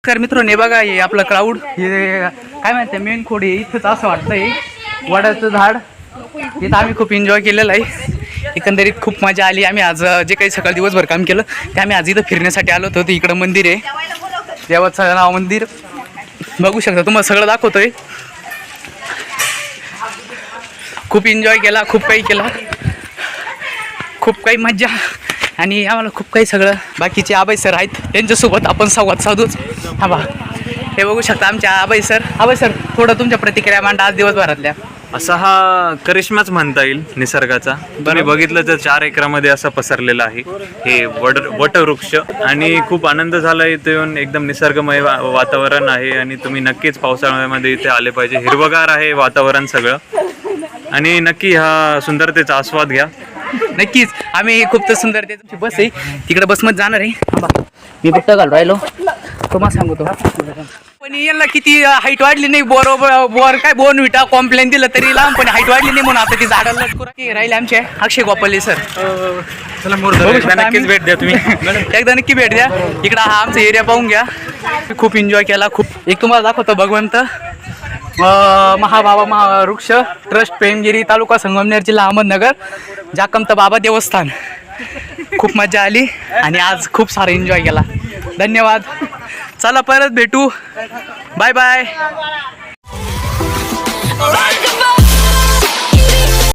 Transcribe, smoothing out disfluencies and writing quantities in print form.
तर मित्रांनो हे बघा हे आपलं क्राऊड हे काय माहिती मेन खोड आहे इथंच असं वाटतंय वडाचं झाड इथं आम्ही खूप एन्जॉय केलेलं आहे. एकंदरीत खूप मजा आली. आम्ही आज जे काही सकाळ दिवसभर काम केलं ते आम्ही आज इथं फिरण्यासाठी आलो होतो. इकडं मंदिर आहे देवाचं नाव मंदिर बघू शकता तुम्हाला सगळं दाखवतोय. खूप एन्जॉय केला खूप काही केला खूप काही मजा आणि आम्हाला खूप काही सगळं बाकीचे आबाई सर आहेत त्यांच्यासोबत आपण संवाद साधूच. हा बा हे बघू शकता आमच्या आबाई सर थोडं तुमच्या प्रतिक्रिया मांडा आज दिवसभरातल्या. असा हा करिश्माच म्हणता येईल निसर्गाचा. तुम्ही बघितलं तर 4 एकरामध्ये असा पसरलेला आहे हे वटवृक्ष आणि खूप आनंद झाला इथे येऊन. एकदम निसर्गमय वातावरण आहे आणि तुम्ही नक्कीच पावसाळ्यामध्ये इथे आले पाहिजे. हिरवगार आहे वातावरण सगळं आणि नक्की हा सुंदरतेचा आस्वाद घ्या. नक्कीच आम्ही खूप तर सुंदर ते तुमची बस आहे तिकडे बसमध्ये जाणार आहे. मी फक्त घाल राहिलो तुम्हाला सांगतो पण यांना किती हाईट वाढली नाही बोर काय बोर्नव्हिटा कॉम्प्लेन दिलं तरी लहानपणी हाईट वाढली नाही म्हणून आता ती झाडं लटकून राहिले आमचे अक्षय गोपाले सर. नक्कीच भेट द्या तुम्ही. एकदा नक्की भेट द्या इकडं हा आमचा एरिया पाहून घ्या. खूप एन्जॉय केला खूप. एक तुम्हाला दाखवतो भगवंत महाबाबा महावृक्ष ट्रस्ट पेमगिरी तालुका संगमनेर जिल्हा अहमदनगर जाकंत बाबा देवस्थान. खूप मजा आली आणि आज खूप सारा एन्जॉय केला. धन्यवाद. चला परत भेटू. Bye bye.